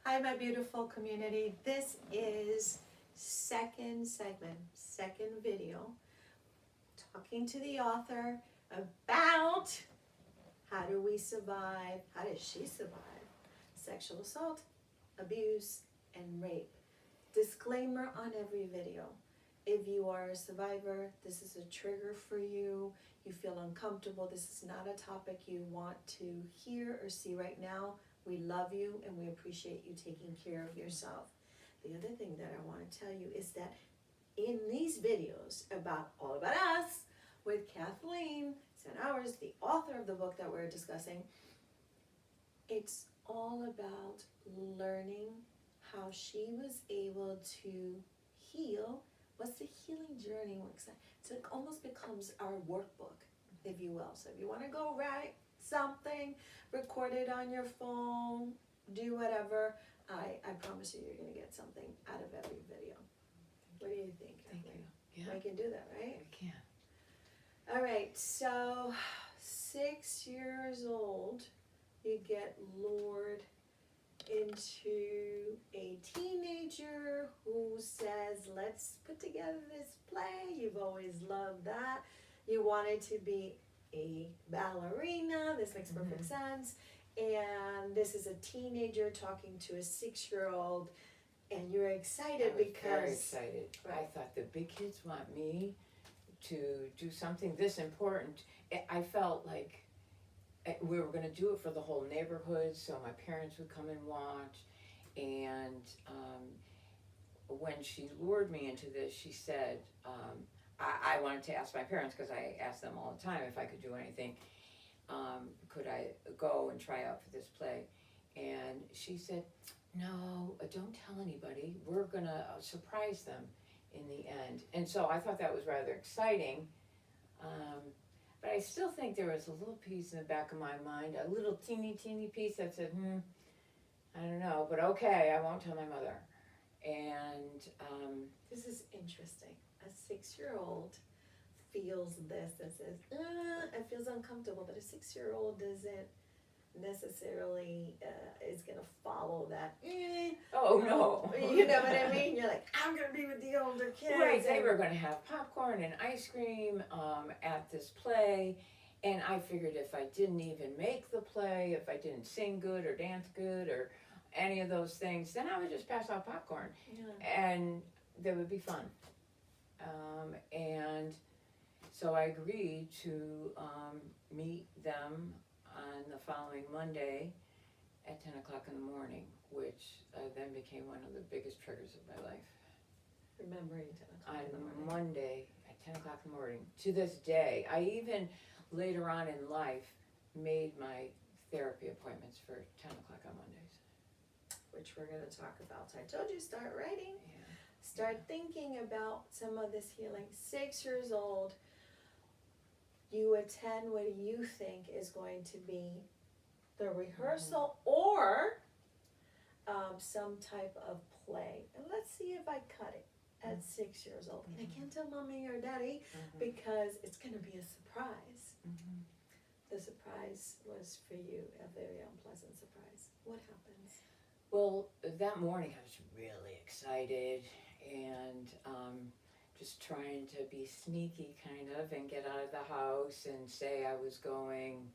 Hi, my beautiful community. This is second segment, second video, talking to the author about how do we survive, how does she survive sexual assault, abuse, and rape. Disclaimer on every video. If you are a survivor, this is a trigger for you. You feel uncomfortable. This is not a topic you want to hear or see right now. We love you and we appreciate you taking care of yourself. The other thing that I want to tell you is that in these videos all about us with Kathleen St. the author of the book that we're discussing, it's all about learning how she was able to heal. What's the healing journey looks like? So it almost becomes our workbook, if you will. So if you want to go write something, record it on your phone, do whatever, I promise you you're going to get something out of every video. What do you think, Thank Kathleen? you. Yeah, We can do that, right? we can. All right, so 6 years old, you get lured into a teenager who says, let's put together this play. You've always loved that. You wanted to be a ballerina. This makes perfect sense. And this is a teenager talking to a 6-year-old, and you're excited I was very because excited. Right. I thought the big kids want me to do something this important. I felt like we were going to do it for the whole neighborhood, so my parents would come and watch. And when she lured me into this, she said, I wanted to ask my parents, because I asked them all the time if I could do anything. Could I go and try out for this play? And she said, no, don't tell anybody. We're going to surprise them in the end. And so I thought that was rather exciting. But I still think there was a little piece in the back of my mind, a little teeny piece that said, I don't know, but okay, I won't tell my mother. And this is interesting. A 6-year-old feels this and says, it feels uncomfortable, but a 6-year-old doesn't necessarily is gonna follow that. oh no, You know what I mean? You're like, I'm gonna be with the older kids. Right, they were going to have popcorn and ice cream at this play, and I figured if I didn't even make the play, if I didn't sing good or dance good or any of those things, then I would just pass out popcorn, and that would be fun. And so I agreed to meet them on the following Monday at 10 o'clock in the morning, which then became one of the biggest triggers of my life. Remembering 10 o'clock in the morning. On Monday at 10 o'clock in the morning. To this day, I even later on in life made my therapy appointments for 10 o'clock on Mondays. Which we're gonna talk about. So I told you, start writing. Yeah. Start thinking about some of this healing. 6 years old, you attend what you think is going to be the rehearsal or some type of play. And let's see if I cut it at 6 years old. And I can't tell mommy or daddy because it's going to be a surprise. The surprise was for you, a very unpleasant surprise. What happens? Well, that morning I was really excited and just trying to be sneaky kind of and get out of the house and say I was going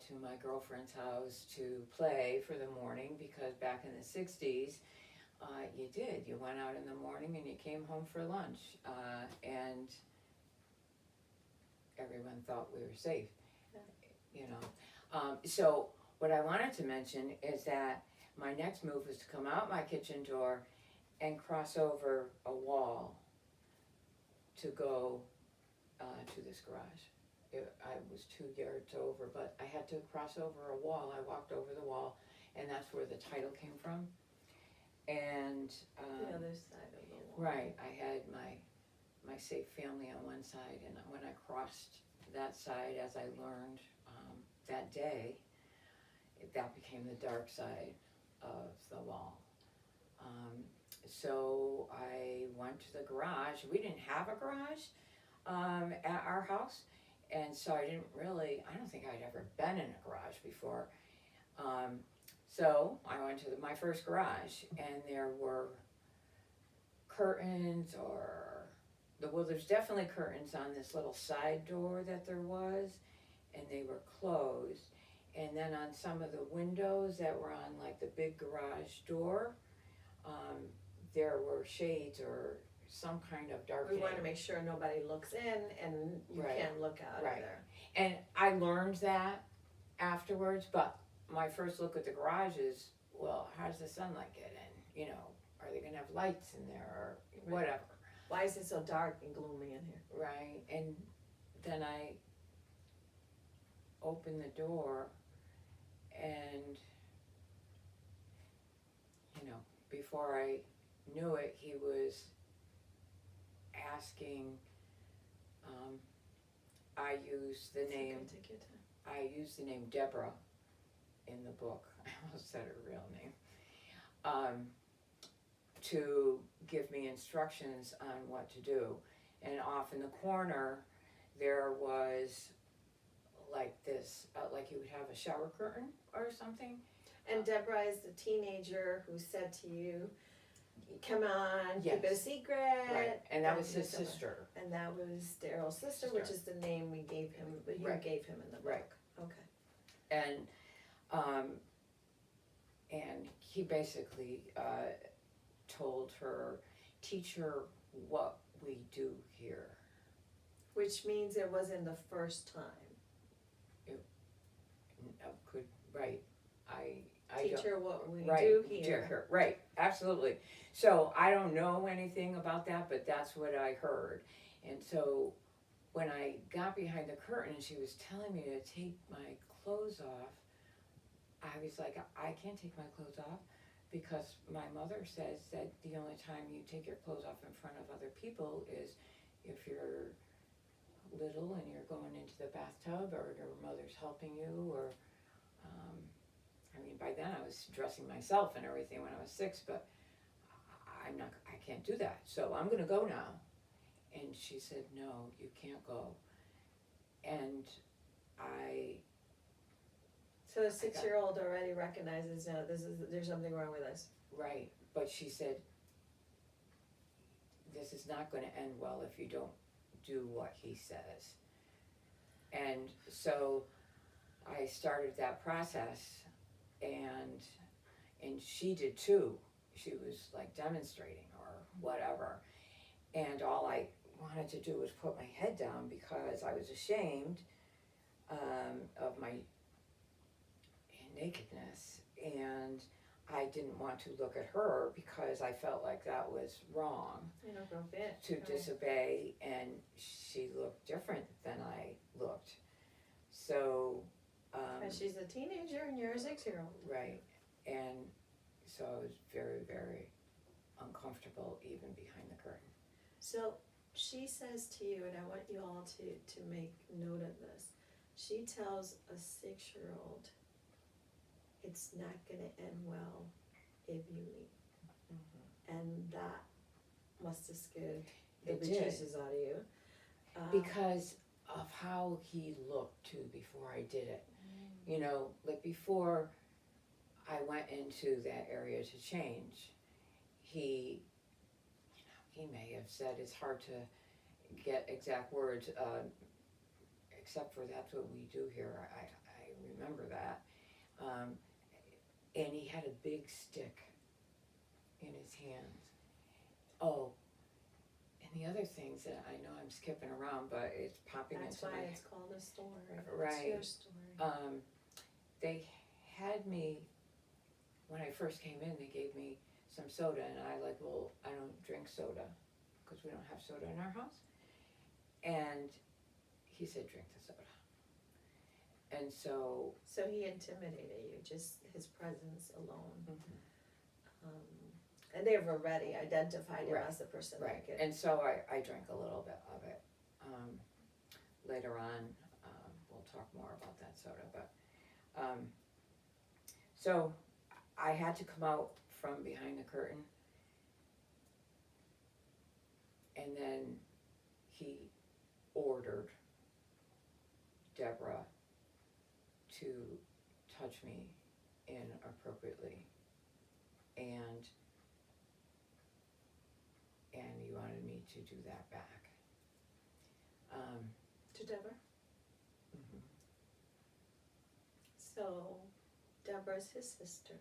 to my girlfriend's house to play for the morning, because back in the 60s you did. You went out in the morning and you came home for lunch, and everyone thought we were safe, you know. So what I wanted to mention is that my next move was to come out my kitchen door and cross over a wall to go to this garage. I was 2 yards over, but I had to cross over a wall. I walked over the wall, and that's where the title came from. And The other side of the wall. right, I had my safe family on one side, and when I crossed that side, as I learned that day, that became the dark side of the wall. So I went to the garage. We didn't have a garage at our house, and so I don't think I'd ever been in a garage before. So I went to my first garage, and there were curtains, well, there's definitely curtains on this little side door that there was, and they were closed. And then on some of the windows that were on like the big garage door, there were shades or some kind of We darkening. wanna make sure nobody looks in and you Right. can't look out of Right. there. And I learned that afterwards, but my first look at the garage is, well, how does the sunlight get in? You know, are they gonna have lights in there or whatever? Why is it so dark and gloomy in here? Right, and then I opened the door, and, you know, before I knew it, he was asking, I used the name, Okay, take your time. I used the name Deborah in the book, I almost said her real name, to give me instructions on what to do. And off in the corner, there was like this, like you would have a shower curtain or something. And Deborah is the teenager who said to you, come on, keep it a Yes. secret. Right, and that was his Deborah. sister. And that was Daryl's sister, which is the name we gave him, but you Right. gave him in the book. Right. Okay. And he basically told her, teach her what we do here. Which means it wasn't the first time. Could, right, I Teach don't. her what we Right, do here. Right, absolutely. So I don't know anything about that, but that's what I heard. And so when I got behind the curtain and she was telling me to take my clothes off, I was like, I can't take my clothes off because my mother says that the only time you take your clothes off in front of other people is if you're little and you're going into the bathtub or your mother's helping you or I mean, by then I was dressing myself and everything when I was 6, but I can't do that. So I'm gonna go now. And she said, no, you can't go. And So the 6-year-old already recognizes, no, there's something wrong with us. right, but she said, this is not gonna end well if you don't do what he says. And so I started that process. And she did too. She was like demonstrating or whatever. And all I wanted to do was put my head down because I was ashamed of my nakedness. And I didn't want to look at her because I felt like that was wrong Inappropriate. to disobey. And she looked different than I looked. So And she's a teenager and you're a 6-year-old. right, and so I was very, very uncomfortable even behind the curtain. So she says to you, and I want you all to make note of this. She tells a 6-year-old, it's not gonna end well if you leave. And that must have scared the It did. bejesus out of you. Because of how he looked too before I did it. You know, like before I went into that area to change, he may have said, it's hard to get exact words, except for that's what we do here, I remember that. And he had a big stick in his hands. Oh, and the other things that I know I'm skipping around, but it's popping That's into why my it's called a story. Right. It's your story. They had me, when I first came in, they gave me some soda, and I like, well, I don't drink soda, because we don't have soda in our house. And he said, drink the soda. And so. So he intimidated you, just his presence alone. And they've already identified him Right. as the person Right, that could. and so I drank a little bit of it. Later on, we'll talk more about that soda, but, so I had to come out from behind the curtain. And then he ordered Deborah to touch me inappropriately, and he wanted me to do that back. To Deborah. Mhm. So Deborah's his sister.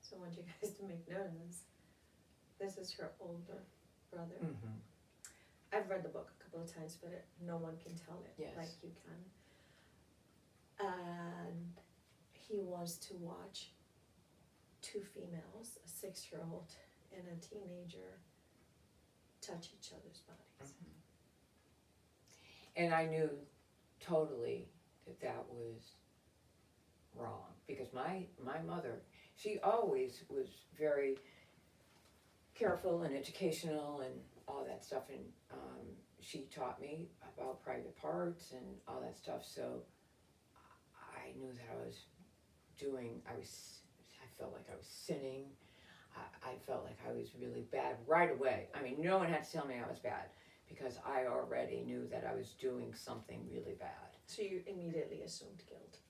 So I want you guys to make note of this. This is her older brother. Mhm. I've read the book a couple of times, but no one can tell it Yes. like you can. And he wants to watch two females, a 6-year-old and a teenager, touch each other's bodies. Mhm. And I knew totally that was wrong, because my mother, she always was very careful and educational and all that stuff, and she taught me about private parts and all that stuff, so I knew that I felt like I was sinning. I felt like I was really bad right away. I mean, no one had to tell me I was bad, because I already knew that I was doing something really bad. So you immediately assumed guilt.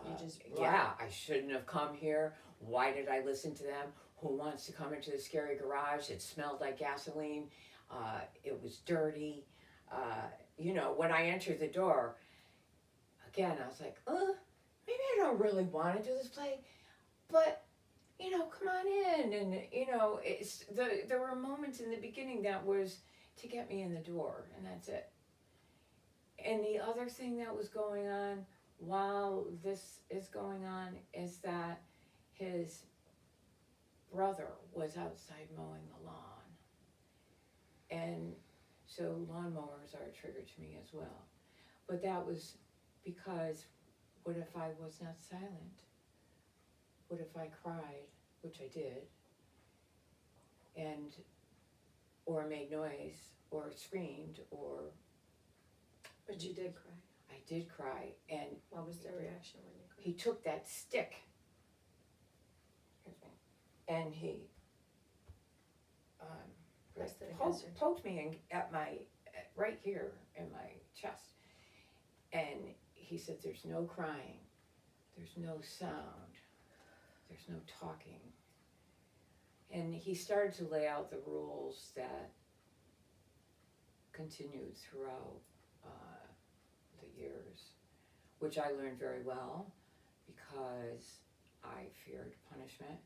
You just yeah, I shouldn't have come here. Why did I listen to them? Who wants to come into the scary garage? It smelled like gasoline. It was dirty. When I entered the door, again, I was like, maybe I don't really want to do this play, but come on in. And there were moments in the beginning that was to get me in the door, and that's it. And the other thing that was going on while this is going on is that his brother was outside mowing the lawn. And so lawnmowers are a trigger to me as well. But that was because, what if I was not silent? What if I cried, which I did, or made noise, or screamed, or... But you did cry. I did cry, and... What was their reaction when you cried? He took that stick, and he Pressed it against her. poked me right here in my chest. And he said, there's no crying, there's no sound, there's no talking. And he started to lay out the rules that continued throughout the years, which I learned very well because I feared punishment.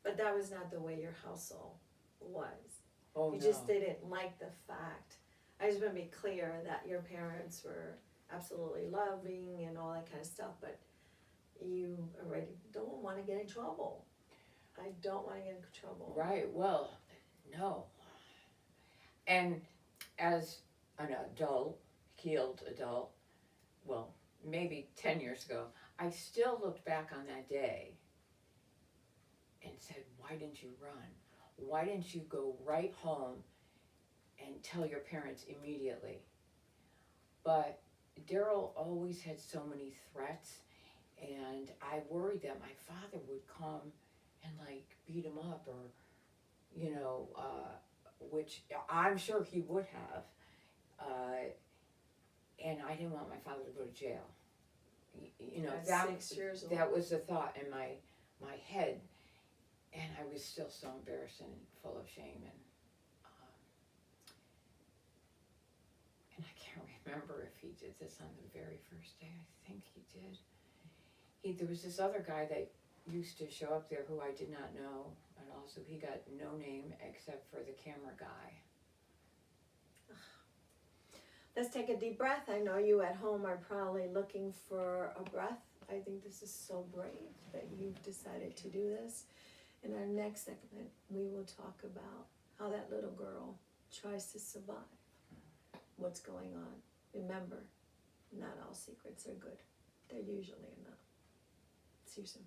But that was not the way your household was. Oh, You no. just didn't like the fact. I just want to be clear that your parents were absolutely loving and all that kind of stuff, but you already don't want to get in trouble. I don't want to get in trouble. Right, well, no. And as an adult, healed adult, well, maybe 10 years ago, I still looked back on that day and said, why didn't you run? Why didn't you go right home and tell your parents immediately? But Daryl always had so many threats, and I worried that my father would come and beat him up, or which I'm sure he would have, and I didn't want my father to go to jail. At 6 years old. That was the thought in my head, and I was still so embarrassed and full of shame, and I can't remember if he did this on the very first day. I think he did. There was this other guy that used to show up there who I did not know, and also he got no name except for the camera guy. Let's take a deep breath. I know you at home are probably looking for a breath. I think this is so brave that you've decided to do this. In our next segment, we will talk about how that little girl tries to survive. What's going on. Remember, not all secrets are good. They're usually not. See you soon.